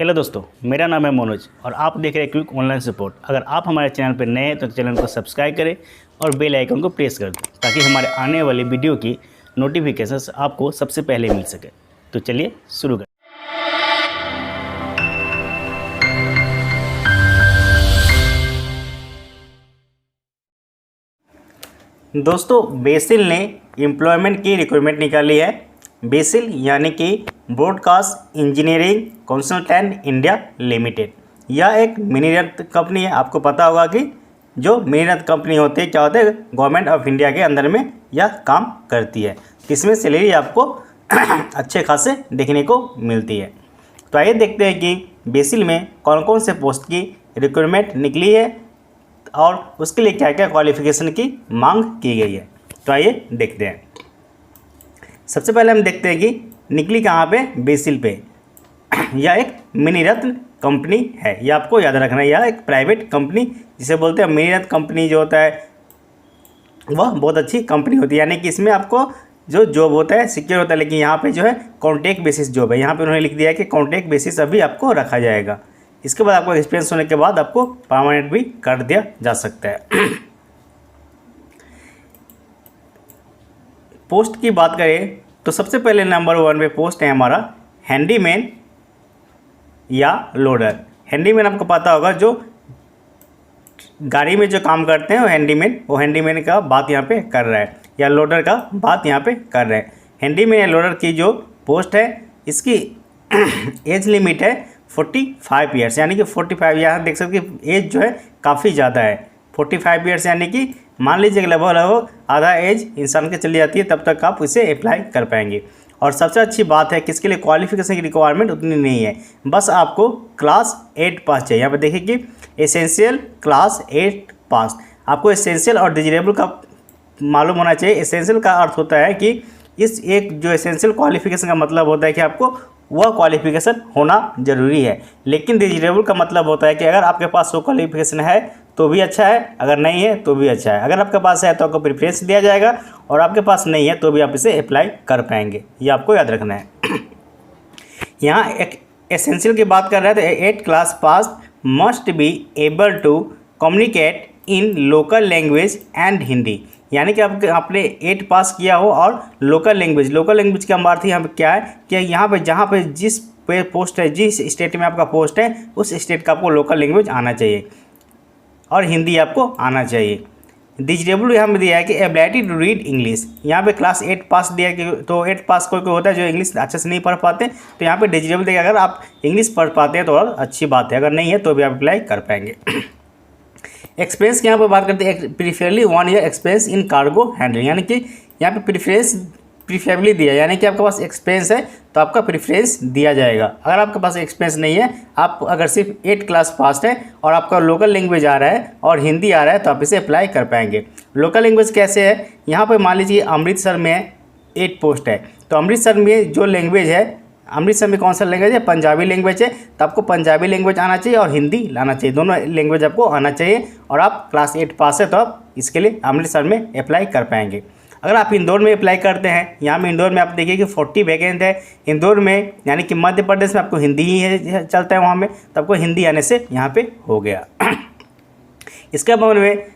Hello दोस्तों, मेरा नाम है मनोज और आप देख रहे हैं क्विक ऑनलाइन सपोर्ट। अगर आप हमारे चैनल पर नए हैं तो चैनल को सब्सक्राइब करें और बेल आइकन को प्रेस कर दें ताकि हमारे आने वाली वीडियो की नोटिफिकेशंस आपको सबसे पहले मिल सके। तो चलिए शुरू करें। दोस्तों, बेसिल ने एम्प्लॉयमेंट की रिक्वायरमेंट निकाली है। बेसिल यानी कि broadcast engineering consultant India limited. यह एक मिनीरत्न कंपनी है। आपको पता होगा कि जो मिनीरत्न कंपनी होती है क्या होता है, गवर्नमेंट ऑफ इंडिया के अंदर में यह काम करती है। इसमें सैलरी आपको अच्छे खासे देखने को मिलती है। तो आइए देखते हैं कि बेसिल में कौन कौन से पोस्ट की रिक्वायरमेंट निकली है और उसके लिए क्या क्या क्वालिफ़िकेशन की मांग की गई है। तो आइए देखते हैं। सबसे पहले हम देखते हैं कि निकली कहाँ पे, बेसिल पे। यह एक मिनीरत्न कंपनी है, यह आपको याद रखना है। यह एक प्राइवेट कंपनी जिसे बोलते हैं मिनीरत्न कंपनी जो होता है वह बहुत अच्छी कंपनी होती है। यानी कि इसमें आपको जो जॉब होता है सिक्योर होता है, लेकिन यहाँ पे जो है कॉन्ट्रैक्ट बेसिस जॉब है। यहाँ पे उन्होंने लिख दिया है कि कॉन्ट्रैक्ट बेसिस अभी आपको रखा जाएगा। इसके बाद आपको एक्सपीरियंस होने के बाद आपको परमानेंट भी कर दिया जा सकता है। पोस्ट की बात करें तो सबसे पहले नंबर 1 पे पोस्ट है हमारा हैंडीमैन या लोडर। हैंडीमैन आपको पता होगा, जो गाड़ी में जो काम करते हैं वो हैंडीमैन का बात यहाँ पे कर रहा है, या लोडर का बात यहाँ पे कर रहा है। हैंडीमैन या लोडर की जो पोस्ट है इसकी एज लिमिट है 45 ईयर्स, यानी कि 45। यहाँ देख सकते हैं एज जो है काफ़ी ज़्यादा है। 45 ईयर्स यानी कि मान लीजिए लगभग आधा एज इंसान के चली जाती है, तब तक आप इसे अप्लाई कर पाएंगे। और सबसे अच्छी बात है कि इसके लिए क्वालिफिकेशन की रिक्वायरमेंट उतनी नहीं है, बस आपको क्लास 8 पास चाहिए। यहाँ पर देखिए कि एसेंशियल क्लास 8 पास। आपको एसेंशियल और डिजरेबल का मालूम होना चाहिए। एसेंशियल का अर्थ होता है कि इस एक जो एसेंशियल क्वालिफिकेशन का मतलब होता है कि आपको वह क्वालिफिकेशन होना ज़रूरी है, लेकिन डिजरेबल का मतलब होता है कि अगर आपके पास वो क्वालिफिकेशन है तो भी अच्छा है, अगर नहीं है तो भी अच्छा है। अगर आपके पास है तो आपको प्रेफरेंस दिया जाएगा, और आपके पास नहीं है तो भी आप इसे अप्लाई कर पाएंगे। ये आपको याद रखना है। यहाँ एक एसेंशियल की बात कर रहे हैं तो 8 class pass must be able to communicate in local language and Hindi. यानी कि आपने 8 पास किया हो और लोकल लैंग्वेज का अर्थ यहाँ पे क्या है कि यहाँ पे जहाँ पे जिस पे पोस्ट है, जिस स्टेट में आपका पोस्ट है उस स्टेट का आपको लोकल लैंग्वेज आना चाहिए और हिंदी आपको आना चाहिए। डिजरेबल यहाँ पे दिया है कि एबिलिटी टू रीड इंग्लिश। यहाँ पे क्लास 8 पास दिया है, तो 8 पास कोई होता है जो इंग्लिश अच्छे से नहीं पढ़ पाते, तो यहाँ पे डिजरेबल देगा। अगर आप इंग्लिश पढ़ पाते हैं तो और अच्छी बात है, अगर नहीं है तो भी आप अप्लाई कर पाएंगे। एक्सपीरियंस की यहाँ पर बात करते हैं, preferably 1 year experience in cargo handling. यानी कि यहाँ पे प्रीफरेबली दिया, यानी कि आपके पास एक्सपीरियंस है तो आपका प्रेफरेंस दिया जाएगा। अगर आपके पास एक्सपीरियंस नहीं है, आप अगर सिर्फ 8 क्लास पास है और आपका लोकल लैंग्वेज आ रहा है और हिंदी आ रहा है तो आप इसे अप्लाई कर पाएंगे। लोकल लैंग्वेज कैसे है, यहाँ पर मान लीजिए अमृतसर में 8 पोस्ट है, तो अमृतसर में जो लैंग्वेज है, अमृतसर में कौन सा लैंग्वेज है, पंजाबी लैंग्वेज है, तो आपको पंजाबी लैंग्वेज आना चाहिए और हिंदी लाना चाहिए। दोनों लैंग्वेज आपको आना चाहिए, और आप क्लास 8 पास है तो आप इसके लिए अमृतसर में अप्लाई कर पाएंगे। अगर आप इंदौर में अप्लाई करते हैं, यहाँ में इंदौर में आप देखिए कि 40 वैकेंट है इंदौर में, यानी कि मध्य प्रदेश में आपको हिंदी ही चलता है वहाँ में, तो आपको हिंदी आने से यहाँ पे हो गया। इसके बाद में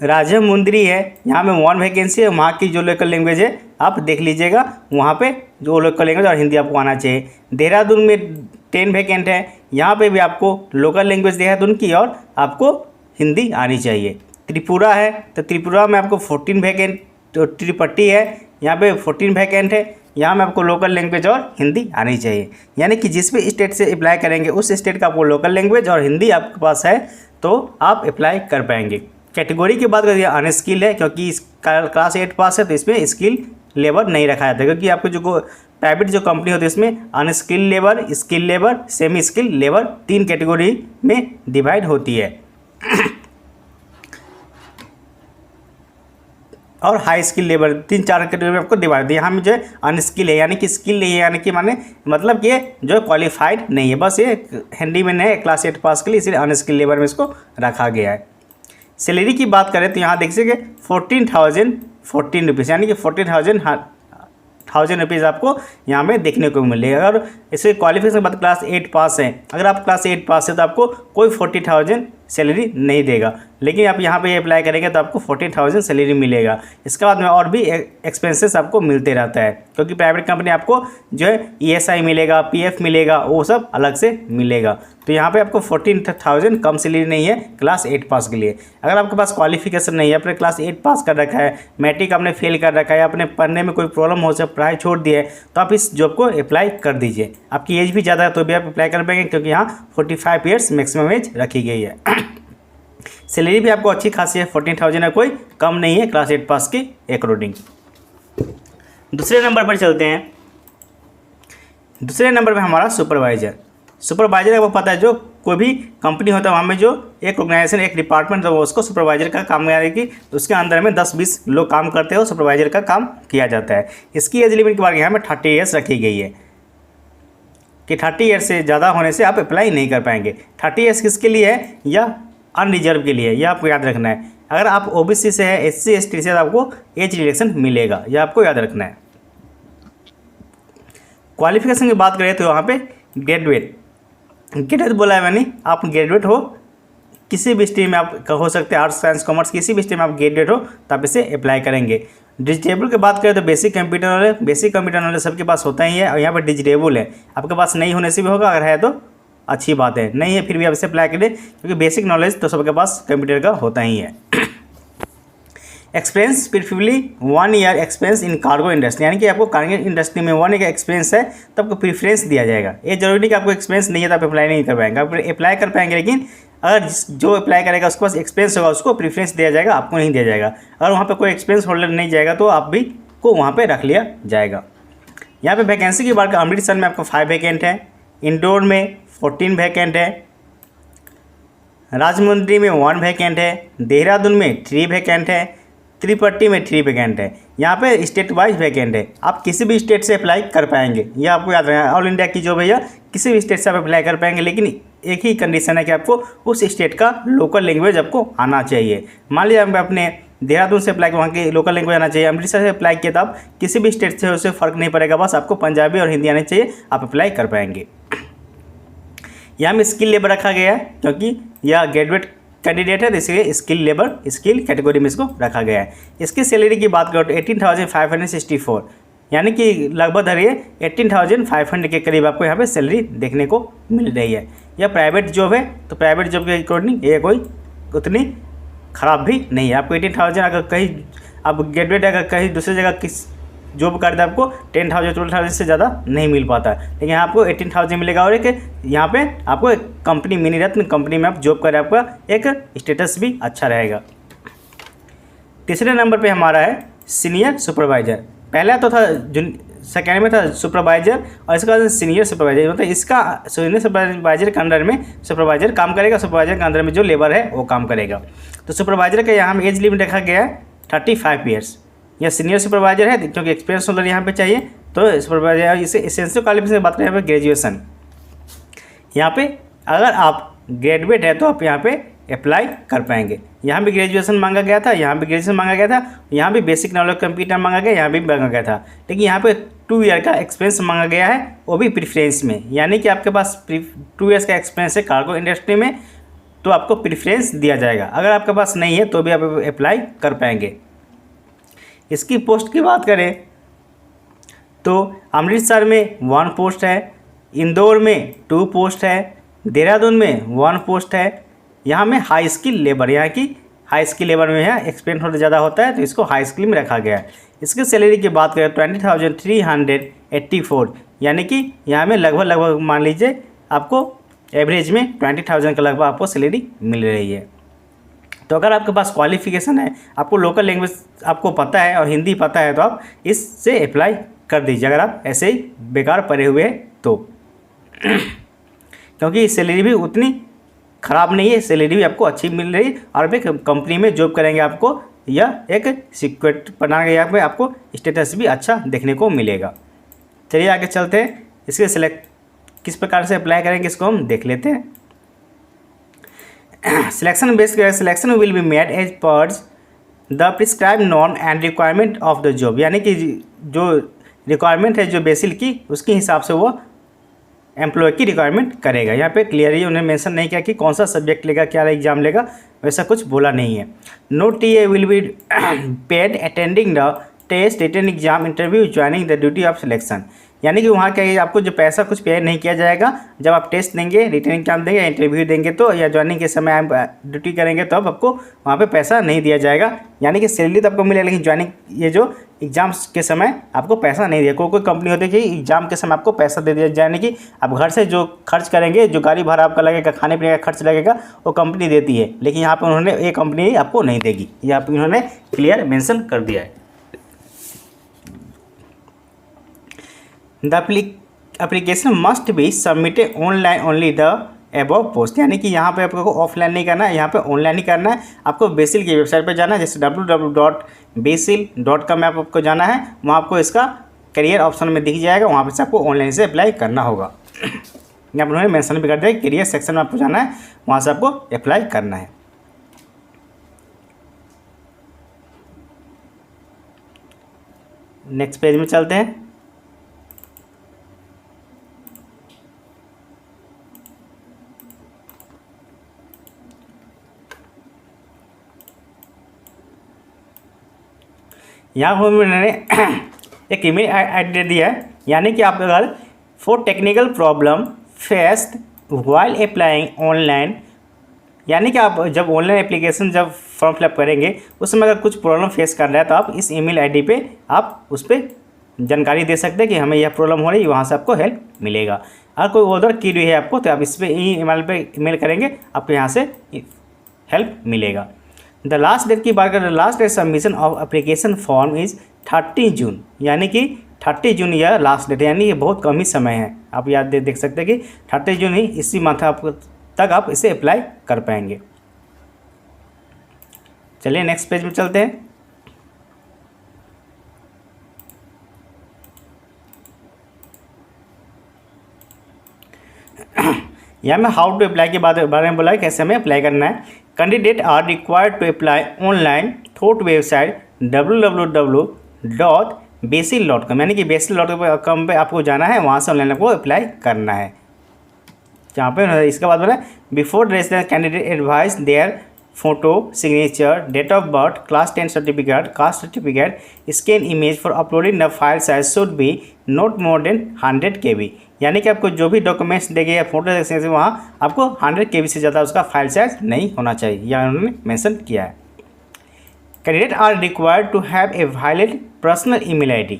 राजमुंदरी है, यहाँ में 1 वैकेंसी है। वहाँ की जो लोकल लैंग्वेज है आप देख लीजिएगा, वहाँ पे जो लोकल लैंग्वेज और हिंदी आपको आना चाहिए। देहरादून में 10 वैकेंट है, यहाँ पे भी आपको लोकल लैंग्वेज देहरादून की और आपको हिंदी आनी चाहिए। त्रिपुरा है तो त्रिपुरा में आपको 14 वैकेंट, तो त्रिपट्टी है यहाँ पे 14 वैकेंट है, यहाँ में आपको लोकल लैंग्वेज और हिंदी आनी चाहिए। यानी कि जिस भी स्टेट से अप्लाई करेंगे उस स्टेट का आपको लोकल लैंग्वेज और हिंदी आपके पास है तो आप अप्लाई कर पाएंगे। कैटेगरी की बात करिए, अनस्किल्ड है, क्योंकि इस क्लास 8 पास है तो इसमें स्किल लेबर नहीं रखा जाता, क्योंकि आपको जो प्राइवेट जो कंपनी होती है इसमें unskilled labour, skill labour, semi skill labour 3 category में डिवाइड होती है। और हाई स्किल लेबर 3-4 कैटेगरी में आपको डिवाइड दिया। यहाँ में जो है अनस्किल है, यानी कि स्किल नहीं है, यानी कि मतलब कि जो क्वालिफाइड नहीं है, बस ये हैंडीमैन है क्लास 8 पास के लिए, इसलिए अनस्किल लेबर में इसको रखा गया है। सैलरी की बात करें तो यहाँ देख सकते 14,014 रुपीज़, यानी कि 14,000 40,000 रुपीज़ आपको यहाँ में देखने को मिलेगा। और इसके क्वालिफिकेशन के बाद क्लास 8 पास है, अगर आप क्लास 8 पास है तो आपको कोई 40,000 सैलरी नहीं देगा, लेकिन आप यहाँ पे अप्लाई करेंगे तो आपको 14,000 सैलरी मिलेगा। इसके बाद में और भी एक्सपेंसेस आपको मिलते रहता है, क्योंकि प्राइवेट कंपनी आपको जो है ESI मिलेगा, PF मिलेगा, वो सब अलग से मिलेगा। तो यहाँ पे आपको 14,000 कम सैलरी नहीं है क्लास 8 पास के लिए। अगर आपके पास क्वालिफिकेशन नहीं है, आपने क्लास 8 पास कर रखा है, मैट्रिक आपने फेल कर रखा है, आपने पढ़ने में कोई प्रॉब्लम हो सकता है, पढ़ाई छोड़ दी है, तो आप इस जॉब को अप्लाई कर दीजिए। आपकी एज भी ज़्यादा है तो भी आप अप्लाई कर पाएंगे, क्योंकि यहाँ 45 ईयर्स मैक्सिमम एज रखी गई है। सैलरी भी आपको अच्छी खासी है, 14,000 है, कोई कम नहीं है क्लास 8 पास के अकॉर्डिंग। दूसरे नंबर पर चलते हैं। दूसरे नंबर पर हमारा सुपरवाइजर। सुपरवाइजर आपको पता है, जो कोई भी कंपनी होता है वहाँ में जो एक ऑर्गेनाइजेशन, एक डिपार्टमेंट तो उसको सुपरवाइजर का काम है कि उसके अंदर में 10-20 लोग काम करते हैं और सुपरवाइजर का काम किया जाता है। इसकी एज लिमिट के बारे में यहाँ में 30 ईयर्स रखी गई है कि 30 ईयर्स से ज़्यादा होने से आप अप्लाई नहीं कर पाएंगे। 30 ईयर्स किसके लिए है? या अनरिजर्व के लिए, यह आपको याद रखना है। अगर आप OBC से है, SC ST से, आपको एज रिलेक्शन मिलेगा, यह आपको याद रखना है। क्वालिफिकेशन की बात करें तो यहाँ पे ग्रेजुएट बोला है मैंने, आप ग्रेजुएट हो, किसी भी स्ट्रीम में आप हो सकते हैं, आर्ट्स साइंस कॉमर्स, किसी भी स्ट्रीम में आप ग्रेजुएट हो तो आप इसे अप्लाई करेंगे। डिजिटेबल की बात करें तो बेसिक कंप्यूटर नॉलेज सबके पास होता ही है, और यहाँ पर डिजिटेबल है, आपके पास नहीं होने से भी होगा, अगर है तो अच्छी बात है, नहीं है फिर भी आप इसे अप्लाई करें, क्योंकि बेसिक नॉलेज तो सबके पास कंप्यूटर का होता ही है। Experience preferably 1 year experience in cargo industry, यानी कि आपको कार्गो इंडस्ट्री में 1 ईयर का एक्सपीरियंस है तो आपको प्रीफरेंस दिया जाएगा। ये जरूरी नहीं कि आपको एक्सपीरियंस नहीं है तो आप अप्लाई नहीं कर पाएंगे, आप अप्लाई कर पाएंगे, लेकिन अगर जो अप्लाई करेगा उसके पास एक्सपीरियंस होगा उसको प्रीफरेंस दिया जाएगा, आपको नहीं दिया जाएगा। अगर वहाँ पर कोई एक्सपीरियंस होल्डर नहीं जाएगा तो आप भी को वहाँ पर रख लिया जाएगा। यहाँ पर वैकेंसी की बात, अमृतसर में आपको 5 वैकेंट है, इंदौर में 14 वैकेंट है, राजमुंद्री में 1 वैकेंट है, देहरादून में 3 वैकेंट है, त्रिपट्टी में 3 वैकेंट है। यहाँ पे स्टेट वाइज वैकेंट है, आप किसी भी स्टेट से अप्लाई कर पाएंगे, यह आपको याद रखना है। ऑल इंडिया की जो भैया किसी भी स्टेट से आप अप्लाई कर पाएंगे, लेकिन एक ही कंडीशन है कि आपको उस स्टेट का लोकल लैंग्वेज आपको आना चाहिए। मान लीजिए आप अपने देहरादून से अप्लाई, वहाँ की लोकल लैंग्वेज आना चाहिए। अमृतसर से अप्लाई किया तो आप किसी भी स्टेट से उससे फ़र्क नहीं पड़ेगा, बस आपको पंजाबी और हिंदी आनी चाहिए, आप अप्लाई कर पाएंगे। यहाँ में स्किल लेबर रखा गया है, क्योंकि यह ग्रेजुएट कैंडिडेट है, तो इसलिए स्किल कैटेगरी में इसको रखा गया है। इसकी सैलरी की बात करो तो 18,564, यानी कि लगभग धरिए 18,500 के करीब आपको यहाँ पे सैलरी देखने को मिल रही है। यह प्राइवेट जॉब है, तो प्राइवेट जॉब के अकॉर्डिंग ये कोई उतनी ख़राब भी नहीं है। आपको 18,000 अगर कहीं आप ग्रेजुएट अगर कहीं दूसरी जगह किस जॉब करते हैं आपको 10,000 12,000 से ज़्यादा नहीं मिल पाता है, लेकिन यहाँ आपको 18,000 मिलेगा। और एक यहाँ पे आपको एक कंपनी मिनी रत्न कंपनी में आप जॉब करें, आपका एक स्टेटस भी अच्छा रहेगा। तीसरे नंबर पे हमारा है सीनियर सुपरवाइजर। पहला तो था सेकेंड में था सुपरवाइजर, और इसका सीनियर सुपरवाइजर, मतलब इसका सीनियर सुपरवाइजर के अंडर में सुपरवाइजर काम करेगा, सुपरवाइजर के अंदर में जो लेबर है वो काम करेगा। तो सुपरवाइजर का यहाँ में एज लिमिट रखा गया है 35 ईयर्स। यह सीनियर सुपरवाइजर है, क्योंकि एक्सपीरियंस होल्डर यहाँ पे चाहिए, तो सुपरवाइजर इसे एसेंशियल क्वालिफिकेशन की बात करें यहाँ पे ग्रेजुएशन। यहाँ पे अगर आप ग्रेजुएट है तो आप यहाँ पे अप्लाई कर पाएंगे। यहाँ भी ग्रेजुएशन मांगा गया था, यहाँ भी ग्रेजुएशन मांगा गया था, यहाँ भी बेसिक नॉलेज कंप्यूटर मांगा गया, यहाँ भी मांगा गया था, लेकिन यहाँ पे 2 ईयर का एक्सपीरियंस मांगा गया है, वो भी प्रीफरेंस में, यानी कि आपके पास 2 ईयर्स का एक्सपीरियंस है कार्गो इंडस्ट्री में तो आपको प्रीफरेंस दिया जाएगा। अगर आपके पास नहीं है तो भी आप अप्लाई कर पाएंगे। इसकी पोस्ट की बात करें तो अमृतसर में 1 पोस्ट है, इंदौर में 2 पोस्ट है, देहरादून में 1 पोस्ट है। यहाँ में हाई स्किल लेबर, यहाँ की हाई स्किल लेबर में है एक्सपीरियंस थोड़ा ज़्यादा होता है, तो इसको हाई स्किल में रखा गया है। इसकी सैलरी की बात करें 20,384, यानी कि यहाँ में लगभग मान लीजिए आपको एवरेज में 20,000 के लगभग आपको सैलरी मिल रही है। तो अगर आपके पास क्वालिफिकेशन है, आपको लोकल लैंग्वेज आपको पता है और हिंदी पता है, तो आप इससे अप्लाई कर दीजिए, अगर आप ऐसे ही बेकार पड़े हुए हैं तो क्योंकि सैलरी भी उतनी ख़राब नहीं है, सैलरी भी आपको अच्छी मिल रही है, और एक कंपनी में जॉब करेंगे आपको यह एक सिक्योरिटी बना गया पे आपको स्टेटस भी अच्छा देखने को मिलेगा। चलिए आगे चलते हैं, इसके किस प्रकार से अप्लाई करेंगे इसको हम देख लेते हैं। Selection will be made as per the prescribe norm and requirement of the job, यानी कि जो रिक्वायरमेंट है जो बेसिल की, उसके हिसाब से वो एम्प्लॉय की रिक्वायरमेंट करेगा। यहाँ पे क्लियरली उन्होंने मेंशन नहीं किया कि कौन सा सब्जेक्ट लेगा, क्या एग्जाम लेगा, वैसा कुछ बोला नहीं है। No TA will be paid attending the test, written exam, interview, joining the duty of selection. यानी कि वहाँ क्या है, आपको जो पैसा कुछ पे नहीं किया जाएगा, जब आप टेस्ट देंगे, रिटन एग्जाम देंगे या इंटरव्यू देंगे तो, या ज्वाइनिंग के समय आप ड्यूटी करेंगे तो अब आपको वहाँ पे पैसा नहीं दिया जाएगा। यानी कि सैलरी तो आपको मिलेगा, लेकिन ज्वाइनिंग ये जो एग्जाम्स के समय आपको पैसा नहीं दिया। कोई कंपनी होती है कि एग्जाम के समय आपको पैसा दे दिया, यानी कि आप घर से जो खर्च करेंगे, जो गाड़ी भाड़ा आपका लगेगा, खाने पीने का खर्च लगेगा, वो कंपनी देती है। लेकिन यहाँ पर उन्होंने, ये कंपनी आपको नहीं देगी, ये आप इन्होंने क्लियर मेंशन कर दिया है। The application must be submitted online only the above post. यानी कि यहाँ पे आपको ऑफलाइन नहीं करना है, यहाँ पे ऑनलाइन ही करना है। आपको बेसिल की वेबसाइट पे जाना है, जैसे www.basil.com आपको जाना है, वहाँ आपको इसका करियर ऑप्शन में दिख जाएगा, वहाँ पे से आपको ऑनलाइन से अप्लाई करना होगा। यहाँ पर उन्होंने मेंशन भी कर दिया, करियर सेक्शन में आपको जाना है, वहाँ से आपको अप्लाई करना है। नेक्स्ट पेज में चलते हैं। यहाँ पर मैंने एक ईमेल आईडी दे दिया है। यानी कि आप अगर for technical problem faced while applying online, यानी कि आप जब ऑनलाइन एप्लीकेशन जब फॉर्म फिलअप करेंगे उस समय अगर कुछ प्रॉब्लम फेस कर रहा है तो आप इस ईमेल आईडी पे आप उस पर जानकारी दे सकते हैं कि हमें यह प्रॉब्लम हो रही है, वहाँ से आपको हेल्प मिलेगा। अगर कोई ऑर्डर की हुई है आपको तो आप इस पर ईमेल पे ईमेल करेंगे, आपको यहाँ से हेल्प मिलेगा। द लास्ट डेट की बात करें, last date submission of application form is 30 June. यानी कि 30 जून यह लास्ट डेट है, यानी ये बहुत कम ही समय है। आप याद देख सकते हैं कि 30 जून ही इसी मंथ तक आप इसे अप्लाई कर पाएंगे। चलिए नेक्स्ट पेज में चलते हैं। यहाँ में हाउ टू अप्लाई के बारे में बोला है, कैसे हमें अप्लाई करना है। Candidate are required to apply online through website www.basil.com। यानी कि basil.com पे आपको जाना है, वहाँ से ऑनलाइन आपको अप्लाई करना है। जहाँ पे इसके बाद बोला before register candidate advice their photo, signature, date of birth, class 10 certificate, caste certificate, scan image for uploading the file size should be not more than 100 KB। यानी कि आपको जो भी डॉक्यूमेंट्स देंगे या फोटो देंगे वहाँ आपको 100 KB से ज़्यादा उसका फाइल साइज नहीं होना चाहिए, यह उन्होंने मेंशन किया है। Candidate are required to have a valid personal email ID,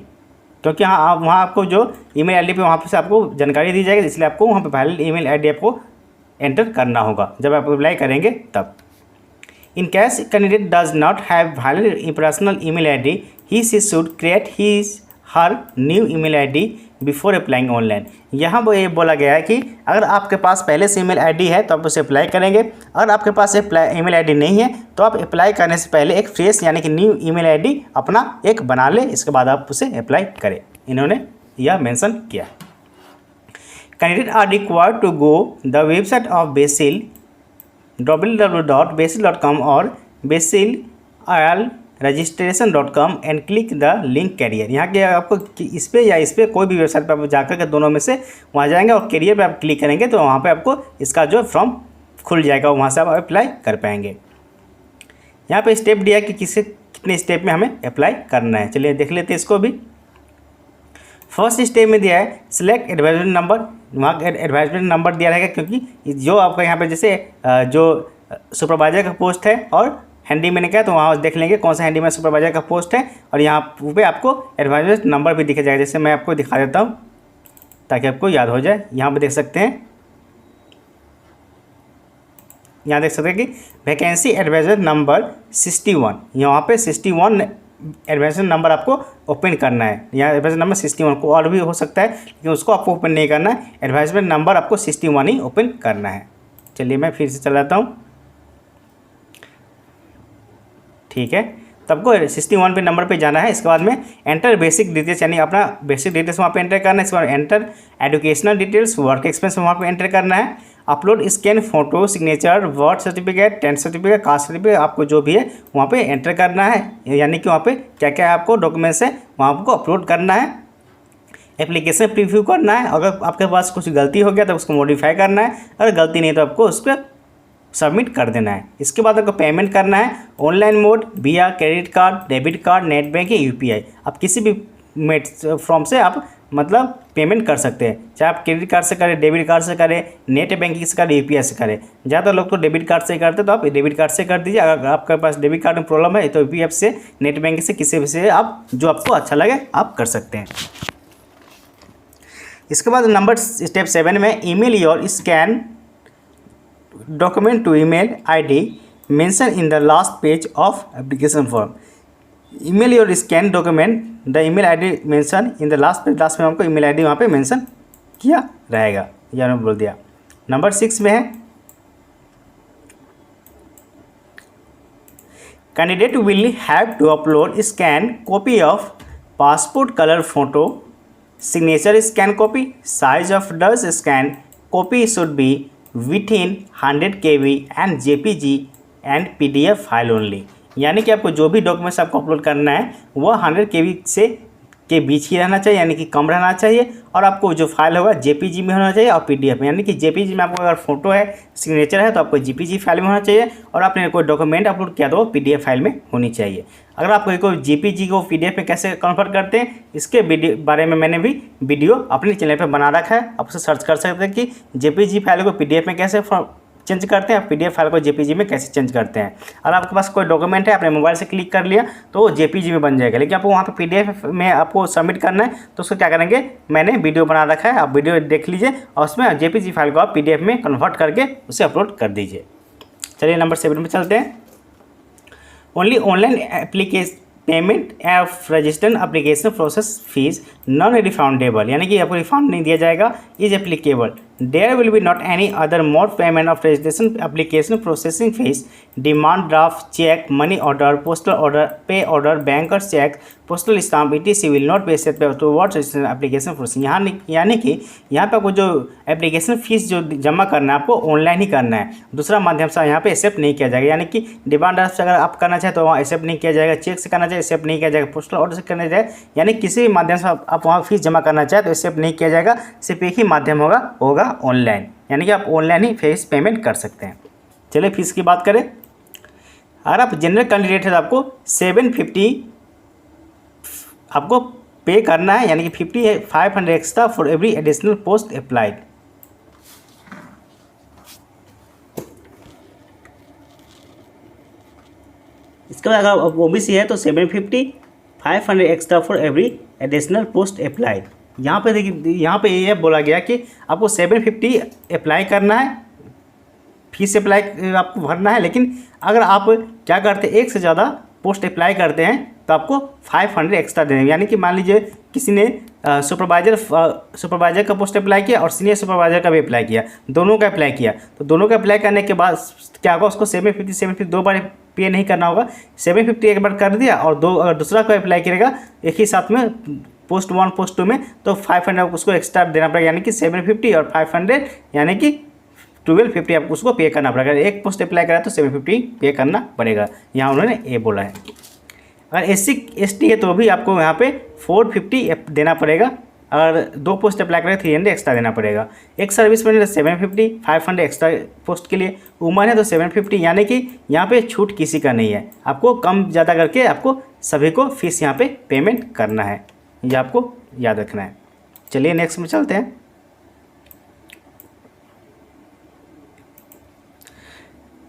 क्योंकि हाँ वहाँ आपको जो ईमेल आईडी पे वहाँ पे से आपको जानकारी दी जाएगी, इसलिए आपको वहाँ पे वैलिड ईमेल आईडी आपको एंटर करना होगा जब आप अप्लाई करेंगे तब। In case candidate does not have valid personal email ID, he should create her new email ID before applying online। यहाँ वो ये बोला गया है कि अगर आपके पास पहले से ईमेल आईडी है तो आप उसे अप्लाई करेंगे, अगर आपके पास ईमेल आईडी नहीं है तो आप अप्लाई करने से पहले एक फ्रेश यानी कि न्यू ईमेल आईडी अपना एक बना ले, इसके बाद आप उसे अप्लाई करें। इन्होंने यह मेंशन किया। Candidate are required to go the website of BECIL www.basil.com और basilregistration.com and click the link career. यहाँ के आपको इस पर या इस पर कोई भी वेबसाइट पर आप जाकर के दोनों में से वहाँ जाएंगे और कैरियर पे आप क्लिक करेंगे तो वहाँ पे आपको इसका जो फॉर्म खुल जाएगा, वहाँ से आप अप्लाई कर पाएंगे। यहाँ पे स्टेप दिया कि कितने स्टेप में हमें अप्लाई करना है। चलिए देख लेते हैं इसको भी। फर्स्ट स्टेप में दिया है सिलेक्ट एडवाइजमेंट नंबर। वहाँ एडवाइजमेंट नंबर दिया रहेगा क्योंकि जो आपका यहाँ पे जैसे जो सुपरवाइजर का पोस्ट है और हैंडीमैन का है तो वहाँ देख लेंगे कौन सा हैंडीमैन सुपरवाइजर का पोस्ट है, और यहाँ पे आपको एडवाइजमेंट नंबर भी दिखा जाएगा। जैसे मैं आपको दिखा देता हूँ ताकि आपको याद हो जाए। यहाँ पे देख सकते हैं, यहाँ देख सकते हैं कि वैकेंसी एडवाइजमेंट नंबर 61, यहाँ पे 61 एडवाइजमेंट नंबर आपको ओपन करना है। यहाँ एडवाइजमेंट नंबर 61 को और भी हो सकता है लेकिन उसको आपको ओपन नहीं करना है, एडवाइजमेंट नंबर आपको 61 ही ओपन करना है। चलिए मैं फिर से चलाता हूँ, ठीक है। तो आपको 61 पे नंबर पे जाना है। इसके बाद में एंटर बेसिक डिटेल्स, यानी अपना बेसिक डिटेल्स वहाँ पे एंटर करना है। इसके बाद enter educational details, work experience वहाँ पे एंटर करना है। Upload scan photo, signature, birth certificate, tenth certificate, caste certificate, आपको जो भी है वहाँ पे एंटर करना है। यानी कि वहाँ पे क्या क्या आपको डॉक्यूमेंट्स है वहाँ आपको अपलोड करना है। एप्लीकेशन प्रीव्यू करना है, अगर आपके पास कुछ गलती हो गया तो उसको मॉडिफाई करना है, अगर गलती नहीं तो आपको उसको सबमिट कर देना है। इसके बाद आपको पेमेंट करना है ऑनलाइन मोड विया credit card, debit card, net banking, UPI. आप किसी भी फ्रॉम से आप मतलब पेमेंट कर सकते हैं, चाहे आप क्रेडिट कार्ड से करें, डेबिट कार्ड से करें, नेट बैंकिंग से करें, यूपीआई से करें। ज़्यादातर लोग तो डेबिट कार्ड से ही करते हैं, तो आप डेबिट कार्ड से कर दीजिए। अगर आपके पास डेबिट कार्ड में प्रॉब्लम है तो यूपीआई से, नेट बैंकिंग से, किसी भी से आप जो आपको अच्छा लगे आप कर सकते हैं। इसके बाद नंबर स्टेप 7 में email your scan document to email ID mention in the last page of application form. Email your scan document the email ID mention in the last page, last में हमको ईमेल आईडी वहाँ पे mention किया रहेगा, या मैंने बोल दिया। नंबर 6 में है candidate will have to upload scan copy of passport colour photo, signature scan copy, size of dust scan copy should be within 100 KB and JPG and PDF file only. यानी कि आपको जो भी डॉक्यूमेंट्स आपको upload करना है वह 100 KB से के बीच ही रहना चाहिए, यानी कि कम रहना चाहिए, और आपको जो फाइल होगा JPG में होना चाहिए और PDF में। यानी कि JPG में आपको अगर फोटो है, सिग्नेचर है तो आपको JPG फाइल में होना चाहिए, और आपने कोई डॉक्यूमेंट अपलोड किया तो वो PDF फाइल में होनी चाहिए। अगर आपको कोई JPG को PDF में कैसे कन्वर्ट करते हैं इसके बारे में मैंने भी वीडियो अपने चैनल पर बना रखा है, आप उसे सर्च कर सकते हैं कि JPG फाइल को PDF में कैसे चेंज करते हैं, PDF फाइल को JPG में कैसे चेंज करते हैं। अगर आपके पास कोई डॉक्यूमेंट है, आपने मोबाइल से क्लिक कर लिया तो वो JPG में बन जाएगा, लेकिन आपको वहाँ पे PDF में आपको सबमिट करना है तो उसको क्या करेंगे, मैंने वीडियो बना रखा है, आप वीडियो देख लीजिए और उसमें JPG फाइल को आप PDF में कन्वर्ट करके उसे अपलोड कर दीजिए। चलिए नंबर 7 में चलते हैं। Only online application payment of registered application process fees non refundable, यानी कि आपको रिफंड नहीं दिया जाएगा, is applicable. There will be not any other mode payment of registration application processing fees, demand draft, cheque, money order, postal order, pay order, banker cheque, postal stamp ETC will not be acceptable towards registration application processing. यानी कि यहाँ पे आपको जो application fees जो जमा करना है आपको ऑनलाइन ही करना है, दूसरा माध्यम से यहाँ पे एक्सेप्ट नहीं किया जाएगा। यानी कि डिमांड ड्राफ्ट से अगर आप करना चाहें तो वहाँ एक्सेप्ट नहीं किया जाएगा, चेक से करना चाहे एक्सेप्ट नहीं किया जाएगा, पोस्टल ऑर्डर से करना चाहे, यानी किसी भी माध्यम से आप वहाँ फीस जमा करना चाहे तो एक्सेप्ट नहीं किया जाएगा, सिर्फ एक ही माध्यम होगा ऑनलाइन, यानी कि आप ऑनलाइन ही फीस पेमेंट कर सकते हैं। चलिए फीस की बात करें। अगर आप जनरल कैंडिडेट है तो आपको 750 आपको पे करना है, यानी कि 500 extra for every additional post applied. इसके बाद अगर OBC है तो 750, 500 extra for every additional post applied. यहाँ पे देखिए, यहाँ पे ये बोला गया कि आपको 750 अप्लाई करना है, फीस अप्लाई आपको भरना है, लेकिन अगर आप क्या करते हैं एक से ज़्यादा पोस्ट अप्लाई करते हैं तो आपको 500 एक्स्ट्रा देंगे। यानी कि मान लीजिए किसी ने सुपरवाइजर का पोस्ट अप्लाई किया और सीनियर सुपरवाइजर का भी अप्लाई किया, दोनों का अप्लाई किया, तो दोनों का अप्लाई करने के बाद क्या होगा, उसको 750 दो बार पे नहीं करना होगा। 750 एक बार कर दिया और अगर दूसरा कोई अप्लाई करेगा एक ही साथ में पोस्ट 1 पोस्ट 2 में, तो 500 उसको एक्स्ट्रा देना पड़ेगा, यानी कि 750 और 500 यानी कि 1250 आपको उसको पे करना पड़ेगा। एक पोस्ट अप्लाई करा तो 750 पे करना पड़ेगा, यहाँ उन्होंने ये बोला है। अगर SC ST है तो भी आपको यहाँ पे 450 देना पड़ेगा, अगर 2 पोस्ट अप्लाई करें 300 एक्स्ट्रा देना पड़ेगा। एक सर्विस में 750, 500 एक्स्ट्रा पोस्ट के लिए, वुमन है तो 750, यानी कि यहाँ पे छूट किसी का नहीं है, आपको कम ज़्यादा करके आपको सभी को फीस यहाँ पे पेमेंट करना है, ये आपको याद रखना है। चलिए नेक्स्ट में चलते हैं।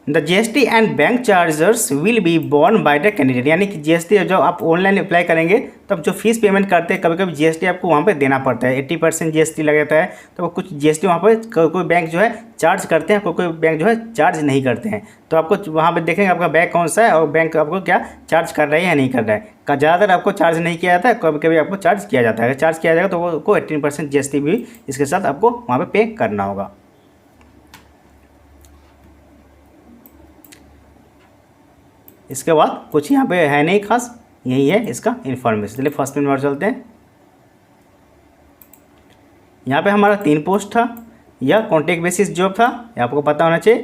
The GST and bank chargers will be borne by the candidate, यानी कि GST जब आप ऑनलाइन अप्लाई करेंगे तब जो फीस पेमेंट करते हैं, कभी कभी GST आपको वहाँ पे देना पड़ता है, 80% GST लग जाता है, तो कुछ GST वहाँ पे कोई बैंक जो है चार्ज करते हैं, कोई बैंक जो है चार्ज नहीं करते हैं। तो आपको वहाँ पे देखेंगे आपका बैंक कौन सा है और बैंक आपको क्या चार्ज कर रहा है या नहीं कर रहा है। ज़्यादातर आपको चार्ज नहीं किया जाता है, कभी कभी आपको चार्ज किया जाता है। अगर चार्ज किया जाएगा तो वो 18% GST भी इसके साथ आपको वहाँ पर पे करना होगा। इसके बाद कुछ यहाँ पे है नहीं खास, यही है इसका इन्फॉर्मेशन। चलिए फर्स्ट नंबर चलते हैं। यहाँ पे हमारा 3 पोस्ट था, यह कॉन्ट्रैक्ट बेसिस जॉब था, ये आपको पता होना चाहिए।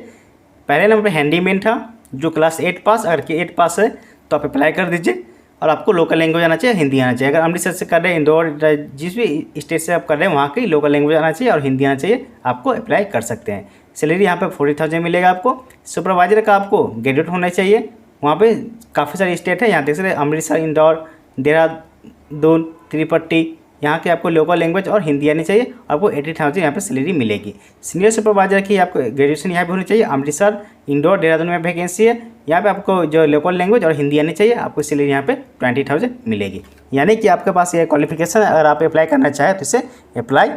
पहले नंबर पे हैंडीमैन था जो क्लास 8 पास, अगर 8 पास है तो आप अप्लाई कर दीजिए। और आपको लोकल लैंग्वेज आना चाहिए, हिंदी आना चाहिए। अगर अमृतसर से कर रहे हैं, इंदौर, जिस भी स्टेट से आप कर रहे हैं वहाँ की लोकल लैंग्वेज आना चाहिए और हिंदी आना चाहिए, आपको अप्लाई कर सकते हैं। सैलरी यहाँ पे 40,000 मिलेगा आपको। सुपरवाइजर का आपको ग्रेजुएट होना चाहिए। वहाँ पे काफ़ी सारे स्टेट है, यहाँ देख सकते हैं अमृतसर, इंदौर, देहरादून, त्रिपट्टी, यहाँ के आपको लोकल लैंग्वेज और हिंदी आनी चाहिए। आपको 80,000 यहाँ पे सैलरी मिलेगी। सीनियर सुपरवाइजर की आपको ग्रेजुएशन यहाँ पे होनी चाहिए। अमृतसर, इंदौर, देहरादून में वैकेंसी है। यहाँ पे आपको जो लोकल लैंग्वेज और हिंदी आनी चाहिए, आपको सैलरी यहाँ पे 20,000 मिलेगी। यानी कि आपके पास ये क्वालिफिकेशन, अगर आप अप्लाई करना चाहें तो इसे अप्लाई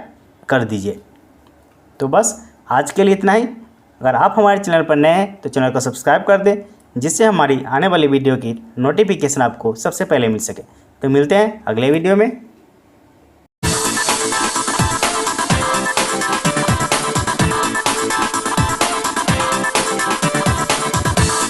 कर दीजिए। तो बस आज के लिए इतना ही। अगर आप हमारे चैनल पर नए हैं तो चैनल को सब्सक्राइब कर दें, जिससे हमारी आने वाली वीडियो की नोटिफिकेशन आपको सबसे पहले मिल सके। तो मिलते हैं अगले वीडियो में।